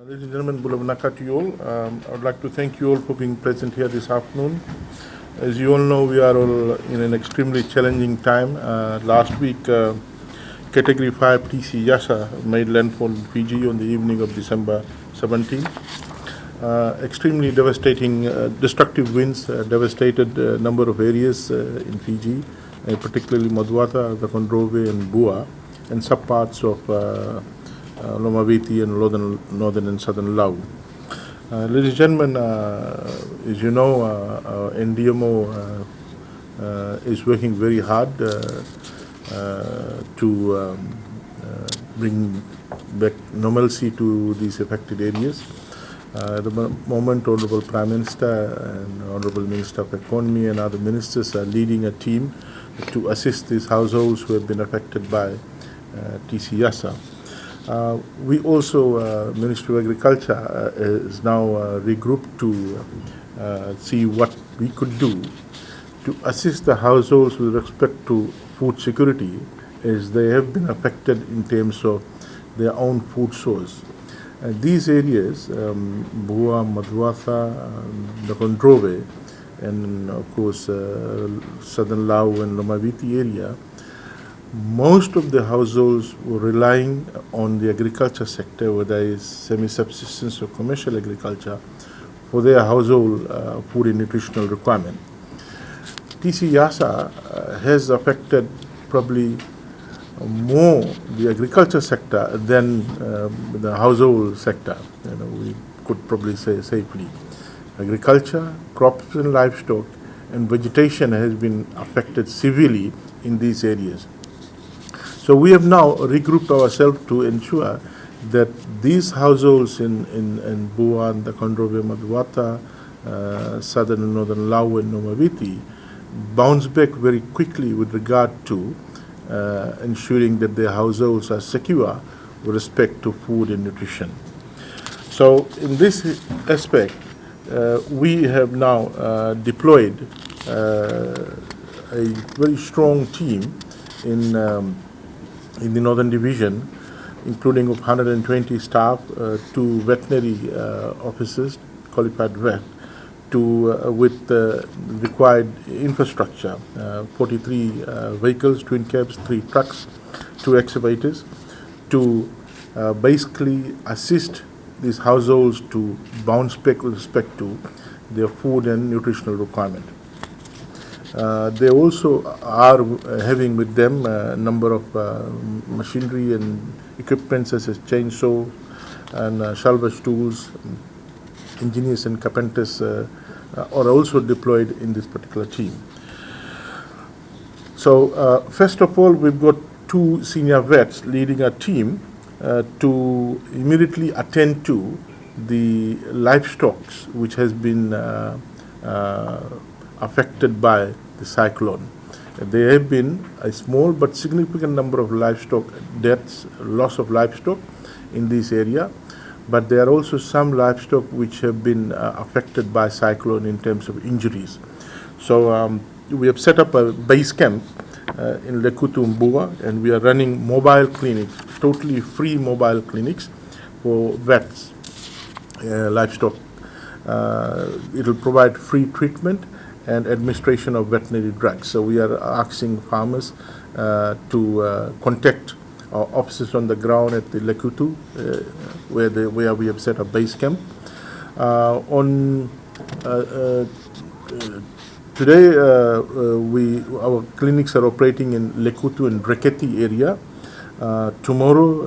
Ladies and gentlemen, Bulavanaka to you all. I would like to thank you all for being present here this afternoon. As you all know, we are all in an extremely challenging time. Last week, Category 5 TC Yasa made landfall in Fiji on the evening of December 17. Extremely devastating, destructive winds devastated a number of areas in Fiji, particularly Madwata, the Kondrove and Bua, and subparts of Lomaviti and northern and southern Lau. Ladies and gentlemen, as you know, NDMO is working very hard to bring back normalcy to these affected areas. At the moment, Honorable Prime Minister and Honorable Minister of Economy and other ministers are leading a team to assist these households who have been affected by TC Yasa. We also, Ministry of Agriculture is now regrouped to see what we could do to assist the households with respect to food security, as they have been affected in terms of their own food source. These areas, Bua, Madwatha, the Kondrove, and of course southern Lau and Lomaviti area, most of the households were relying on the agriculture sector, whether it's semi-subsistence or commercial agriculture, for their household food and nutritional requirement. TC Yasa has affected probably more the agriculture sector than the household sector. We could probably say safely. Agriculture, crops and livestock, and vegetation has been affected severely in these areas. So we have now regrouped ourselves to ensure that these households in Bua and the Kondrove, Madwata, southern and northern Lau and Nomaviti bounce back very quickly with regard to ensuring that their households are secure with respect to food and nutrition. So in this aspect, we have now deployed a very strong team in the Northern Division, including of 120 staff, 2 veterinary officers, qualified vet, with required infrastructure, 43 vehicles, twin cabs, 3 trucks, 2 excavators, to basically assist these households to bounce back with respect to their food and nutritional requirement. They also are having with them a number of machinery and equipment such as chainsaw and salvage tools. Engineers and carpenters are also deployed in this particular team. So first of all, we've got 2 senior vets leading a team to immediately attend to the livestock which has been affected by the cyclone. There have been a small but significant number of livestock deaths, loss of livestock in this area, but there are also some livestock which have been affected by cyclone in terms of injuries. So we have set up a base camp in Lekutu Mbua, and we are running mobile clinics, totally free mobile clinics for vets, livestock. It will provide free treatment and administration of veterinary drugs. So we are asking farmers to contact our officers on the ground at the Lekutu, where we have set a base camp. Today, our clinics are operating in Lekutu and Reketi area. Tomorrow,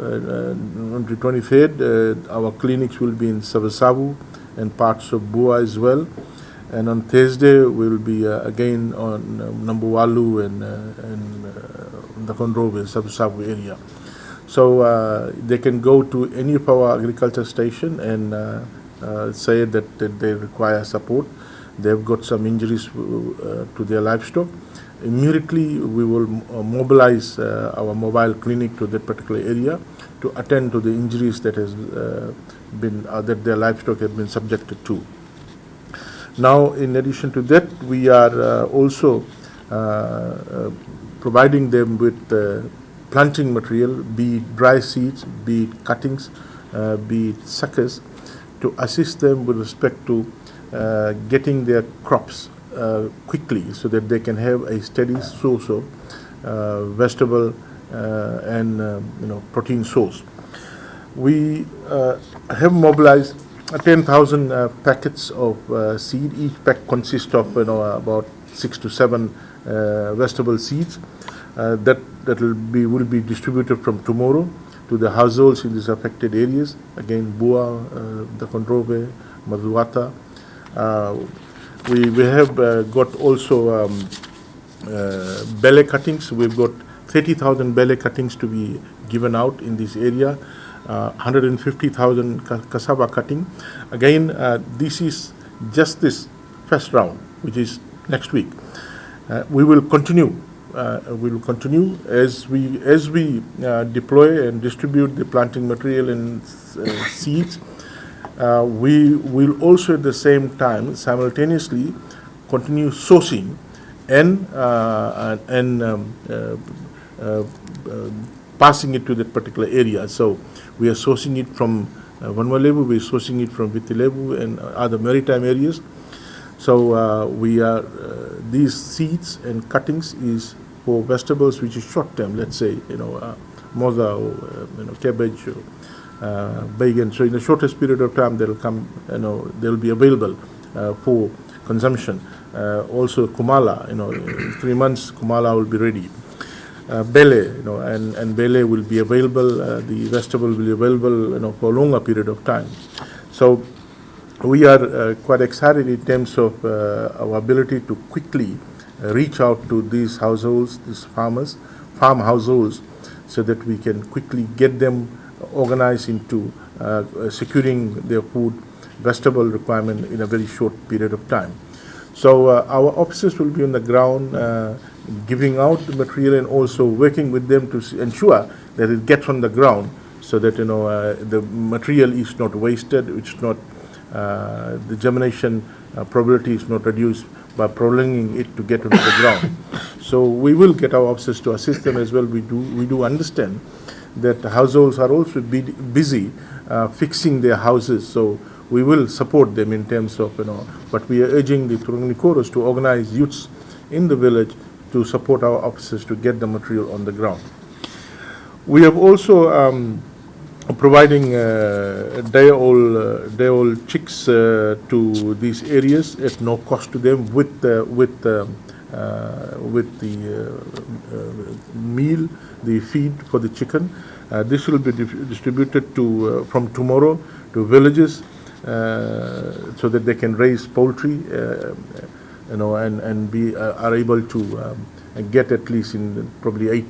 on the 23rd, our clinics will be in Savasavu and parts of Bua as well. And on Thursday, we will be again on Nambuwalu and the Kondrove, Savasavu area. So they can go to any of our agriculture station and say that they require support. They've got some injuries to their livestock. Immediately, we will mobilize our mobile clinic to that particular area to attend to the injuries that has been that their livestock have been subjected to. Now, in addition to that, we are also providing them with planting material, be it dry seeds, be it cuttings, be it suckers, to assist them with respect to getting their crops quickly so that they can have a steady source of vegetable and protein source. We have mobilized 10,000 packets of seed. Each pack consists of about 6 to 7 vegetable seeds that will be distributed from tomorrow to the households in these affected areas. Again, Bua, the Kondrove, Mahendra. We have got also belly cuttings. We've got 30,000 belly cuttings to be given out in this area. 150,000 cassava cutting. Again, this is just this first round, which is next week. We will continue. We will continue as we deploy and distribute the planting material and seeds. We will also at the same time simultaneously continue sourcing and passing it to that particular area. So we are sourcing it from Vanwalevu, we are sourcing it from Vitilevu and other maritime areas. So we are these seeds and cuttings is for vegetables which is short term. Let's say moza or cabbage or bacon. So in the shortest period of time they'll come. They'll be available for consumption. Also Kumala. In 3 months Kumala will be ready. Bele, and bele will be available. The vegetable will be available, for a longer period of time. So we are quite excited in terms of our ability to quickly reach out to these households, these farm households, so that we can quickly get them organized into securing their food, vegetable requirement in a very short period of time. So our officers will be on the ground giving out the material and also working with them to ensure that it gets on the ground so that the material is not wasted, it's not the germination probability is not reduced by prolonging it to get onto the ground. So we will get our officers to assist them as well. We do understand that households are also busy fixing their houses. So we will support them in terms of, but we are urging the Turungnikoros to organize youths in the village to support our officers to get the material on the ground. We have also providing day-old chicks to these areas at no cost to them with the meal, the feed for the chicken. This will be distributed to from tomorrow to villages so that they can raise poultry, and are able to get at least in probably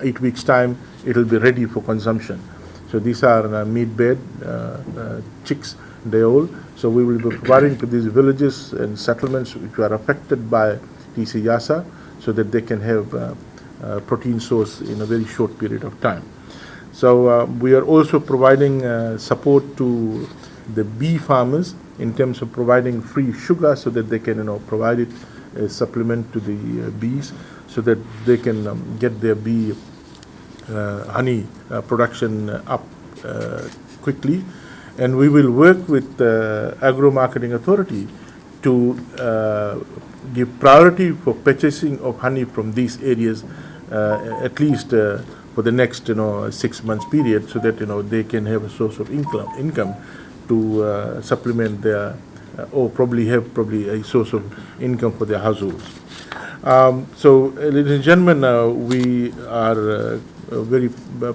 eight weeks time. It will be ready for consumption. So these are meat bed chicks, day-old. So we will be providing to these villages and settlements which are affected by TC Yasa, so that they can have protein source in a very short period of time. So we are also providing support to the bee farmers in terms of providing free sugar so that they can provide it as supplement to the bees, so that they can get their bee honey production up quickly. And we will work with the Agro Marketing Authority to give priority for purchasing of honey from these areas at least for the next 6 months period, so that they can have a source of income to supplement their or probably a source of income for their households. So, ladies and gentlemen, we are very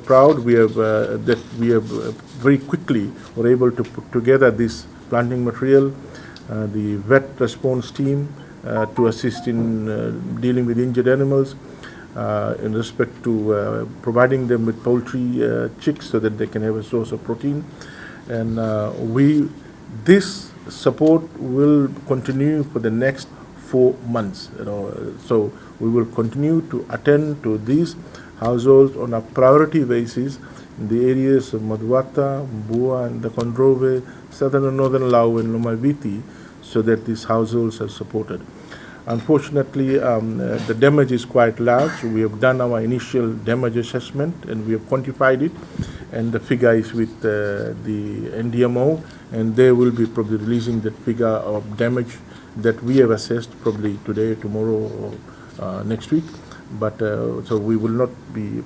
proud. We have that we have very quickly were able to put together this planting material, the vet response team to assist in dealing with injured animals, in respect to providing them with poultry chicks so that they can have a source of protein. And this support will continue for the next 4 months. So we will continue to attend to these households on a priority basis in the areas of Mahendra, Bua, and the Kondrove, southern and northern Lao, and Lomaiviti, so that these households are supported. Unfortunately, the damage is quite large. We have done our initial damage assessment and we have quantified it, and the figure is with the NDMO, and they will be probably releasing that figure of damage that we have assessed probably today, tomorrow, or next week. But so we will not be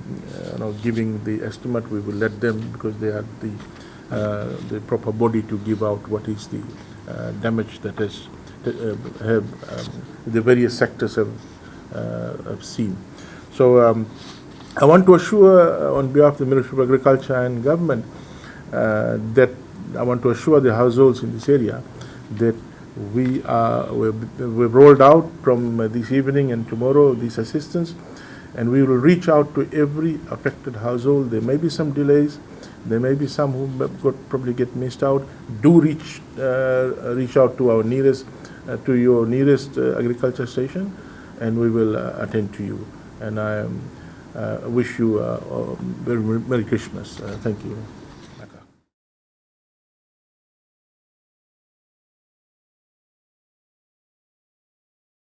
giving the estimate. We will let them, because they are the proper body to give out what is the damage that has the various sectors have seen. So I want to assure on behalf of the Ministry of Agriculture and Government that I want to assure the households in this area that we've rolled out from this evening and tomorrow this assistance, and we will reach out to every affected household. There may be some delays. There may be some who probably get missed out. Do reach out to our nearest, to your nearest agriculture station, and we will attend to you. And I wish you a very Merry Christmas. Thank you.